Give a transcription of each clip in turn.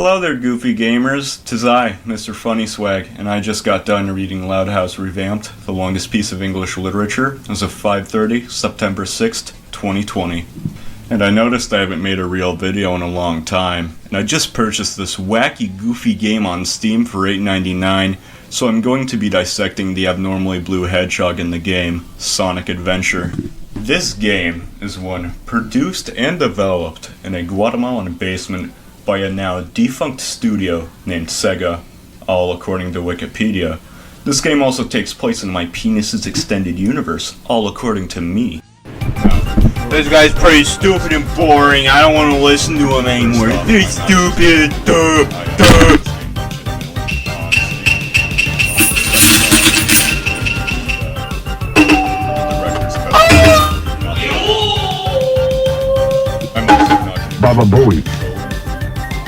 Hello there, goofy gamers. 'Tis I, Mr. Funny Swag, and I just got done reading Loud House Revamped, the longest piece of English literature, as of 5:30, September 6th, 2020. And I noticed I haven't made a real video in a long time, and I just purchased this wacky, goofy game on Steam for $8.99, so I'm going to be dissecting the abnormally blue hedgehog in the game, Sonic Adventure. This game is one produced and developed in a Guatemalan basement by a now defunct studio named Sega, all according to Wikipedia. This game also takes place in my penis's extended universe, all according to me. This guy's pretty stupid and boring. I don't want to listen to him anymore. He's stupid. Baba Booey.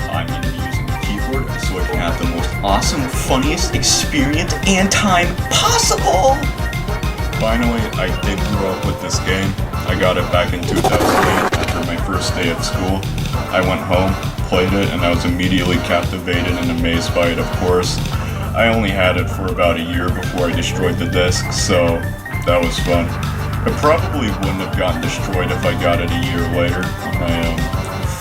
I'm going to be using the keyboard so I can have the most awesome, funniest experience and time possible! Finally, I did grow up with this game. I got it back in 2008 after my first day at school. I went home, played it, and I was immediately captivated and amazed by it, of course. I only had it for about a year before I destroyed the disc, so that was fun. It probably wouldn't have gotten destroyed if I got it a year later, on my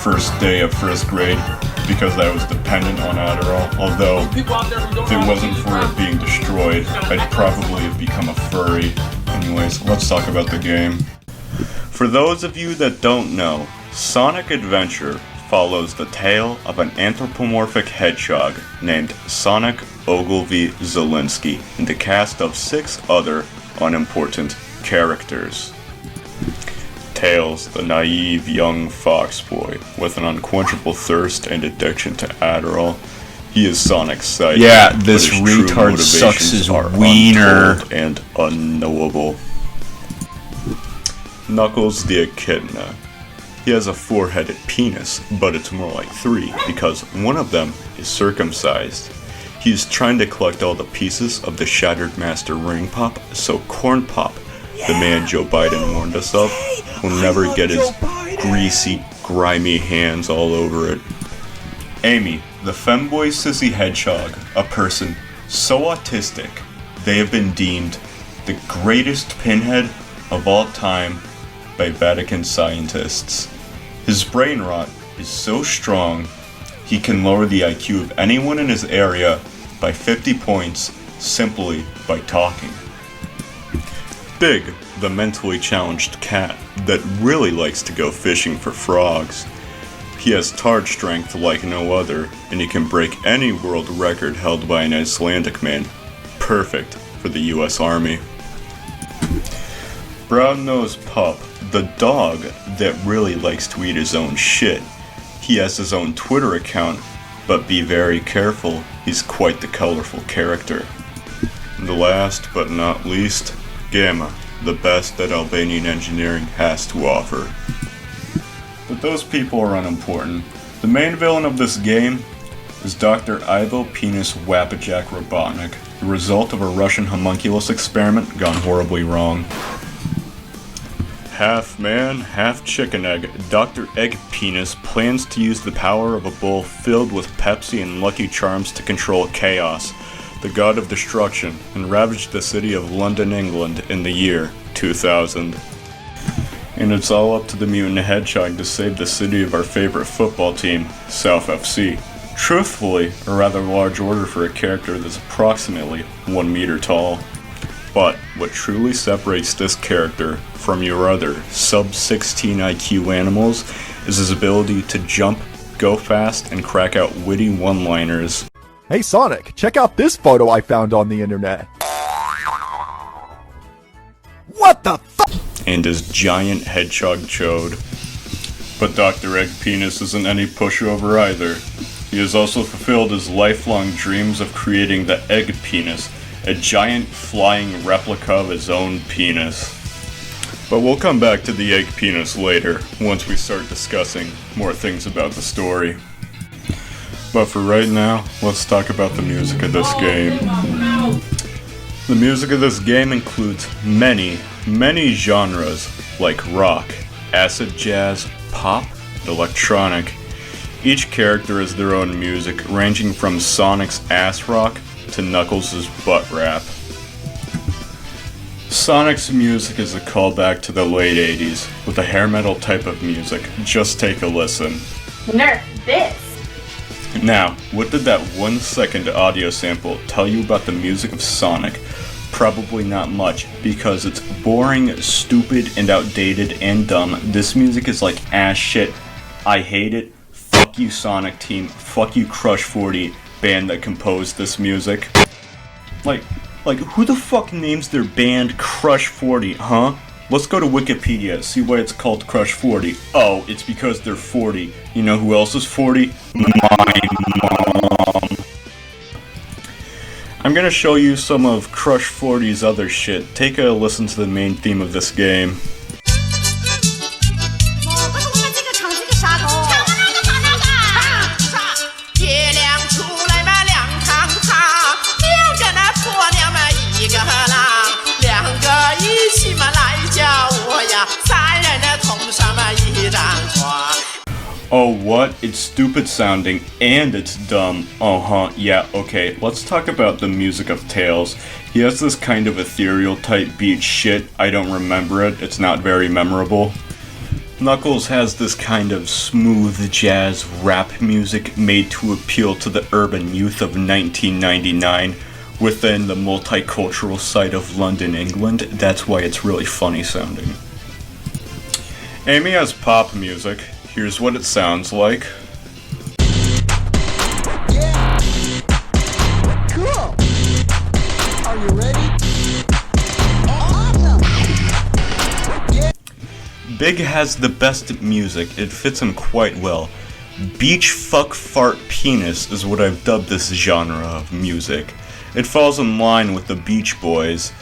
first day of first grade, because I was dependent on Adderall, although if it wasn't for it being destroyed, I'd probably have become a furry. Anyways, let's talk about the game. For those of you that don't know, Sonic Adventure follows the tale of an anthropomorphic hedgehog named Sonic Ogilvy Zielinski and a cast of 6 other unimportant characters. Tails, the naive young fox boy with an unquenchable thirst and addiction to Adderall. He is Sonic's sidekick. Yeah, this retard sucks his wiener and unknowable. Knuckles the Echidna. He has a 4-headed penis, but it's more like 3 because one of them is circumcised. He is trying to collect all the pieces of the Shattered Master Ring Pop, so Corn Pop, the man Joe Biden warned us of, will never get his greasy, grimy hands all over it. Amy, the femboy sissy hedgehog, a person so autistic they have been deemed the greatest pinhead of all time by Vatican scientists. His brain rot is so strong he can lower the IQ of anyone in his area by 50 points simply by talking. Big, the mentally challenged cat that really likes to go fishing for frogs. He has tard strength like no other, and he can break any world record held by an Icelandic man. Perfect for the US Army. Brown-nosed Pup, the dog that really likes to eat his own shit. He has his own Twitter account, but be very careful, he's quite the colorful character. And last but not least, Gamma, the best that Albanian engineering has to offer. But those people are unimportant. The main villain of this game is Dr. Ivo Penis Wapajak Robotnik, the result of a Russian homunculus experiment gone horribly wrong. Half man, half chicken egg, Dr. Egg Penis plans to use the power of a bowl filled with Pepsi and Lucky Charms to control chaos, the god of destruction, and ravaged the city of London, England in the year 2000. And it's all up to the mutant hedgehog to save the city of our favorite football team, South FC. Truthfully, a rather large order for a character that's approximately 1 meter tall. But what truly separates this character from your other sub-16 IQ animals is his ability to jump, go fast, and crack out witty one-liners. Hey Sonic, check out this photo I found on the internet. What the fuck? And his giant hedgehog chode. But Dr. Egg Penis isn't any pushover either. He has also fulfilled his lifelong dreams of creating the Egg Penis, a giant flying replica of his own penis. But we'll come back to the Egg Penis later, once we start discussing more things about the story. But for right now, let's talk about the music of this game. The music of this game includes many genres like rock, acid jazz, pop, and electronic. Each character has their own music, ranging from Sonic's ass rock to Knuckles' butt rap. Sonic's music is a callback to the late 80s, with a hair metal type of music. Just take a listen. Nerf this! Now, what did that 1 second audio sample tell you about the music of Sonic? Probably not much, because it's boring, stupid, and outdated and dumb. This music is like ass shit. I hate it. Fuck you, Sonic Team. Fuck you, Crush 40, band that composed this music. Like, who the fuck names their band Crush 40, huh? Let's go to Wikipedia, see why it's called Crush 40. Oh, it's because they're 40. You know who else is 40? My mom. I'm gonna show you some of Crush 40's other shit. Take a listen to the main theme of this game. Oh, what? It's stupid sounding, and it's dumb. Yeah, okay, let's talk about the music of Tails. He has this kind of ethereal type beat shit. I don't remember it, it's not very memorable. Knuckles has this kind of smooth jazz rap music made to appeal to the urban youth of 1999 within the multicultural site of London, England. That's why it's really funny sounding. Amy has pop music. Here's what it sounds like. Yeah. Cool. Are you ready? Awesome. Yeah. Big has the best music. It fits him quite well. Beach fuck fart penis is what I've dubbed this genre of music. It falls in line with the Beach Boys.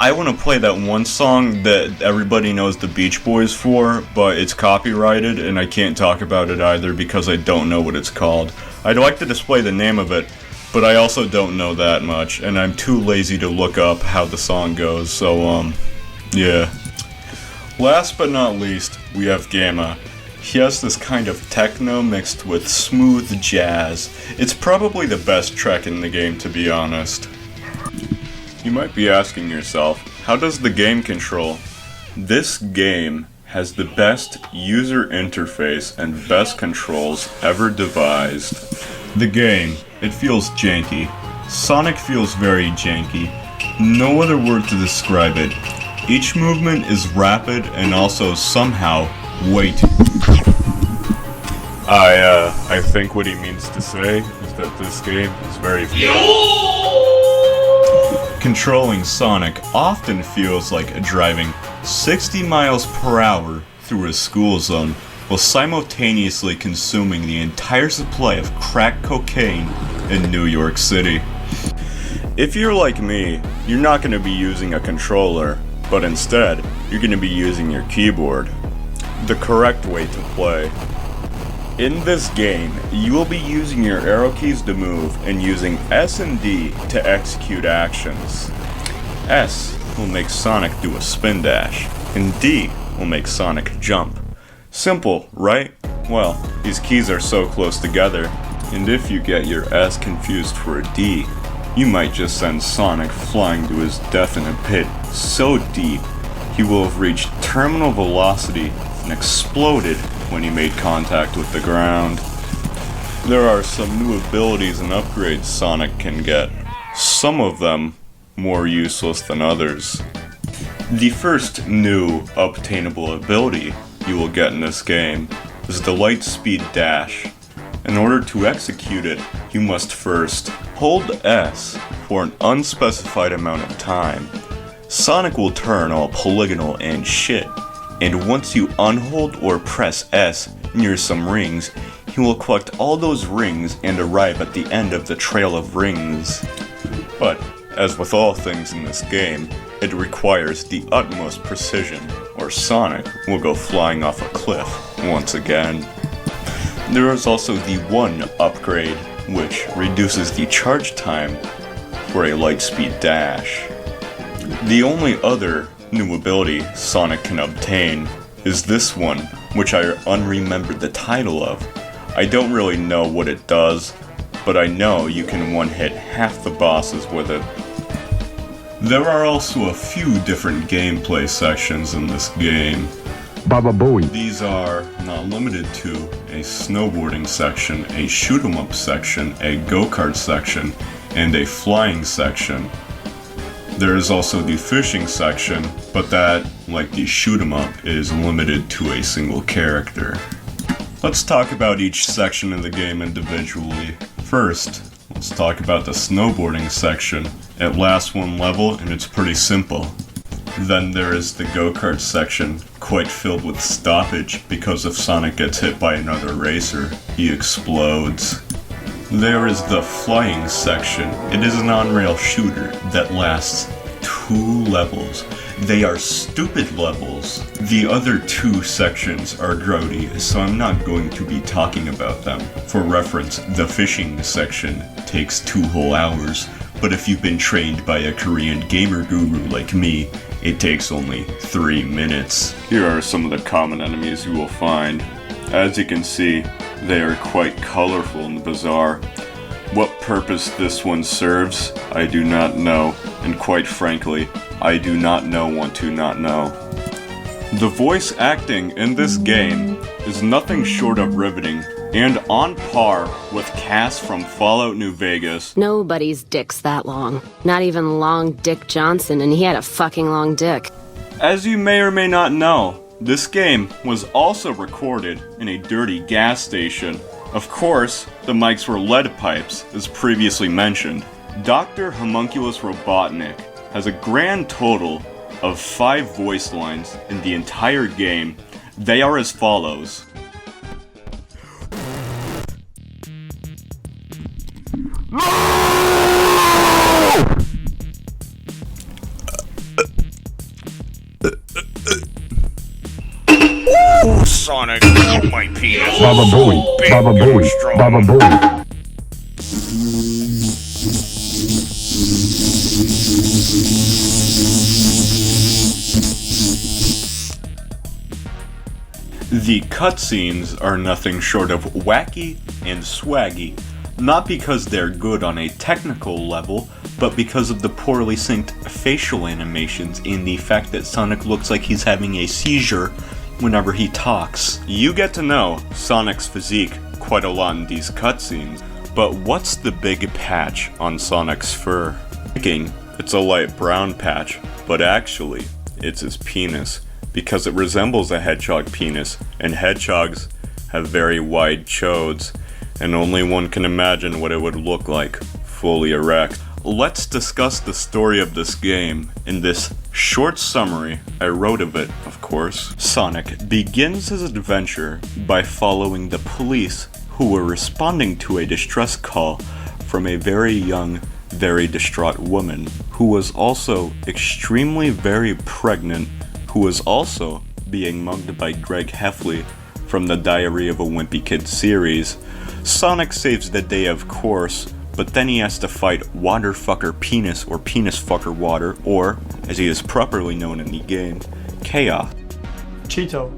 I want to play that one song that everybody knows the Beach Boys for, but it's copyrighted and I can't talk about it either because I don't know what it's called. I'd like to display the name of it, but I also don't know that much, and I'm too lazy to look up how the song goes, so yeah. Last but not least, we have Gamma. He has this kind of techno mixed with smooth jazz. It's probably the best track in the game, to be honest. You might be asking yourself, how does the game control? This game has the best user interface and best controls ever devised. The game, it feels janky. Sonic feels very janky. No other word to describe it. Each movement is rapid and also somehow way too... I think what he means to say is that this game is very... Controlling Sonic often feels like driving 60 miles per hour through a school zone while simultaneously consuming the entire supply of crack cocaine in New York City. If you're like me, you're not going to be using a controller, but instead, you're going to be using your keyboard. The correct way to play. In this game, you will be using your arrow keys to move and using S and D to execute actions. S will make Sonic do a spin dash, and D will make Sonic jump. Simple, right? Well, these keys are so close together, and if you get your S confused for a D, you might just send Sonic flying to his death in a pit so deep he will have reached terminal velocity and exploded when he made contact with the ground. There are some new abilities and upgrades Sonic can get, some of them more useless than others. The first new obtainable ability you will get in this game is the light speed dash. In order to execute it, you must first hold S for an unspecified amount of time. Sonic will turn all polygonal and shit, and once you unhold or press S near some rings, he will collect all those rings and arrive at the end of the trail of rings. But, as with all things in this game, it requires the utmost precision, or Sonic will go flying off a cliff once again. There is also the one upgrade, which reduces the charge time for a lightspeed dash. The only other new ability Sonic can obtain is this one, which I unremembered the title of. I don't really know what it does, but I know you can one-hit half the bosses with it. There are also a few different gameplay sections in this game. Baba Booey. These are not limited to a snowboarding section, a shoot 'em up section, a go-kart section, and a flying section. There is also the fishing section, but that, like the shoot 'em up, is limited to a single character. Let's talk about each section of the game individually. First, let's talk about the snowboarding section. It lasts one level and it's pretty simple. Then there is the go-kart section, quite filled with stoppage because if Sonic gets hit by another racer, he explodes. There is the flying section. It is an on-rail shooter that lasts 2 levels. They are stupid levels. The other 2 sections are grody, so I'm not going to be talking about them. For reference, the fishing section takes 2 whole hours, but if you've been trained by a Korean gamer guru like me, it takes only 3 minutes. Here are some of the common enemies you will find. As you can see, they are quite colorful and bizarre. What purpose this one serves, I do not know, and quite frankly, I do not want to not know. The voice acting in this game is nothing short of riveting, and on par with Cass from Fallout New Vegas. Nobody's dick's that long. Not even Long Dick Johnson, and he had a fucking long dick. As you may or may not know, this game was also recorded in a dirty gas station. Of course, the mics were lead pipes, as previously mentioned. Dr. Homunculus Robotnik has a grand total of 5 voice lines in the entire game. They are as follows. Oh, Sonic, my penis. Baba Booey. Big Baba and Booey. strong. Baba Booey. The cutscenes are nothing short of wacky and swaggy, not because they're good on a technical level, but because of the poorly synced facial animations and the fact that Sonic looks like he's having a seizure whenever he talks. You get to know Sonic's physique quite a lot in these cutscenes, but what's the big patch on Sonic's fur? Thinking it's a light brown patch, but actually, it's his penis, because it resembles a hedgehog penis, and hedgehogs have very wide chodes, and only one can imagine what it would look like, fully erect. Let's discuss the story of this game. In this short summary I wrote of it, of course, Sonic begins his adventure by following the police who were responding to a distress call from a very young, very distraught woman who was also extremely very pregnant, who was also being mugged by Greg Heffley from the Diary of a Wimpy Kid series. Sonic saves the day, of course, but then he has to fight Waterfucker Penis, or Penis Fucker Water, or, as he is properly known in the game, Chaos. Cheeto.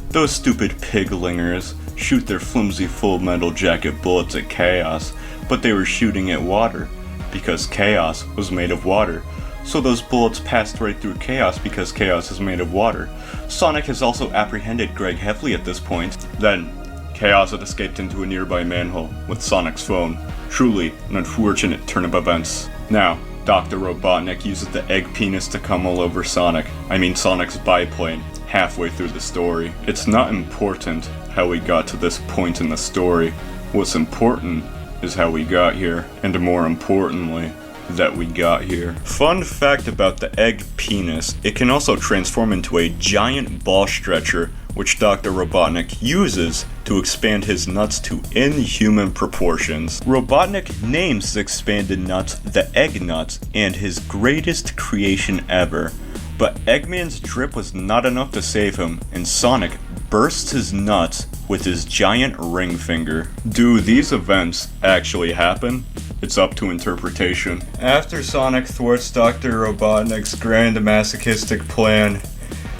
Those stupid piglingers shoot their flimsy Full Metal Jacket bullets at Chaos, but they were shooting at water, because Chaos was made of water. So those bullets passed right through Chaos because Chaos is made of water. Sonic has also apprehended Greg Heffley at this point. Then, Chaos had escaped into a nearby manhole with Sonic's phone. Truly an unfortunate turn of events. Now, Dr. Robotnik uses the egg penis to come all over Sonic. I mean Sonic's biplane, halfway through the story. It's not important how we got to this point in the story. What's important is how we got here, and more importantly, that we got here. Fun fact about the egg penis, it can also transform into a giant ball stretcher, which Dr. Robotnik uses to expand his nuts to inhuman proportions. Robotnik names his expanded nuts the Egg Nuts and his greatest creation ever. But Eggman's drip was not enough to save him, and Sonic bursts his nuts with his giant ring finger. Do these events actually happen? It's up to interpretation. After Sonic thwarts Dr. Robotnik's grand masochistic plan,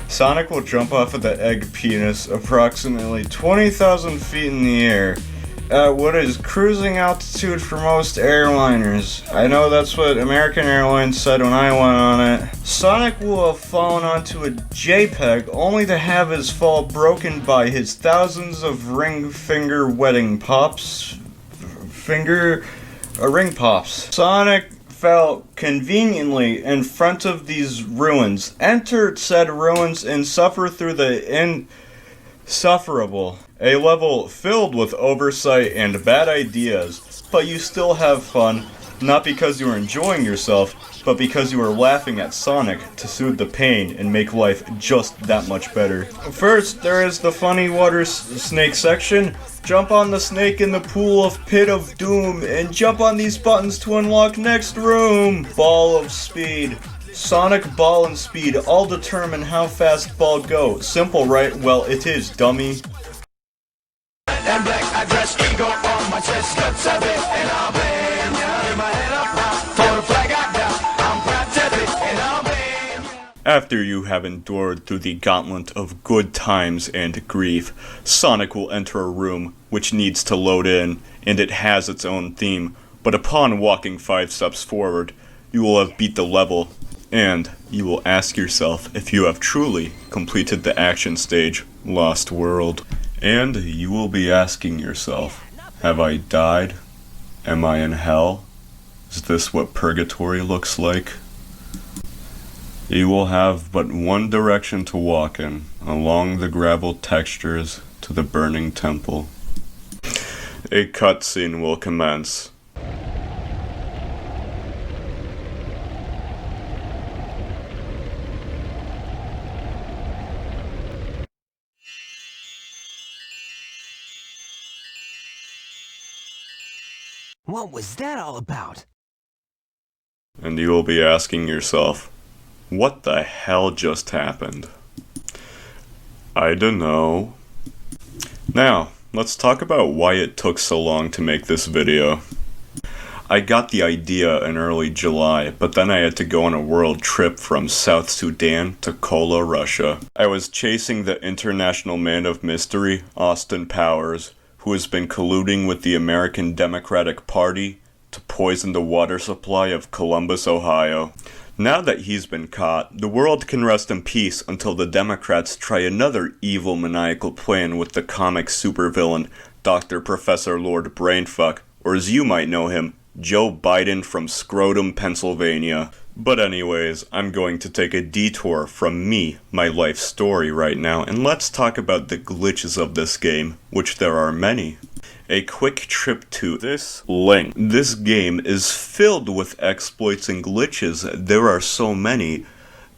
Sonic will jump off of the egg penis approximately 20,000 feet in the air at what is cruising altitude for most airliners. I know that's what American Airlines said when I went on it. Sonic will have fallen onto a JPEG only to have his fall broken by his thousands of ring pops. Sonic fell conveniently in front of these ruins, enter said ruins, and suffer through the insufferable. A level filled with oversight and bad ideas, but you still have fun, not because you are enjoying yourself, but because you are laughing at Sonic to soothe the pain and make life just that much better. First, there is the funny water snake section. Jump on the snake in the pool of pit of doom, and jump on these buttons to unlock next room. Ball of speed. Sonic, ball, and speed all determine how fast ball go. Simple, right? Well, it is, dummy. That black I dress, ego on my chest, guts of it, and I'll blame ya. Get my head up high, for the flag I got, I'm proud to be, and I'll blame ya. After you have endured through the gauntlet of good times and grief, Sonic will enter a room which needs to load in, and it has its own theme, but upon walking 5 steps forward, you will have beat the level, and you will ask yourself if you have truly completed the action stage, Lost World. And you will be asking yourself, have I died? Am I in hell? Is this what purgatory looks like? You will have but one direction to walk in, along the gravel textures to the burning temple. A cutscene will commence. What was that all about? And you will be asking yourself, what the hell just happened? I don't know. Now, let's talk about why it took so long to make this video. I got the idea in early July, but then I had to go on a world trip from South Sudan to Kola, Russia. I was chasing the international man of mystery, Austin Powers, who has been colluding with the American Democratic Party to poison the water supply of Columbus, Ohio. Now that he's been caught, the world can rest in peace until the Democrats try another evil maniacal plan with the comic supervillain, Dr. Professor Lord Brainfuck, or as you might know him, Joe Biden from Scrotum, Pennsylvania. But anyways, I'm going to take a detour from me, my life story right now, and let's talk about the glitches of this game, which there are many. A quick trip to this link. This game is filled with exploits and glitches. There are so many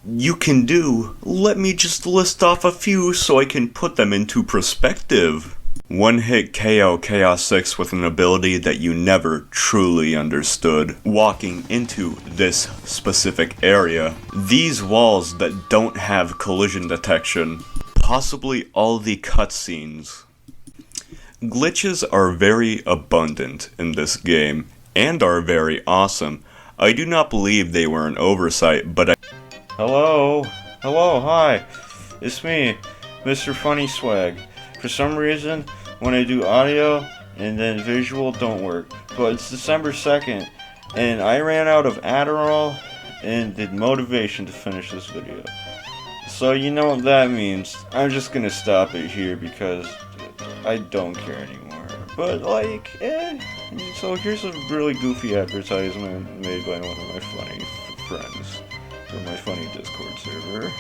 you can do. Let me just list off a few so I can put them into perspective. One hit KO Chaos 6 with an ability that you never truly understood. Walking into this specific area. These walls that don't have collision detection. Possibly all the cutscenes. Glitches are very abundant in this game, and are very awesome. I do not believe they were an oversight, but Hello, hi. It's me, Mr. Funny Swag. For some reason, when I do audio and then visual don't work. But it's December 2nd, and I ran out of Adderall and the motivation to finish this video. So you know what that means. I'm just gonna stop it here because I don't care anymore. But like, so here's a really goofy advertisement made by one of my funny friends from my funny Discord server.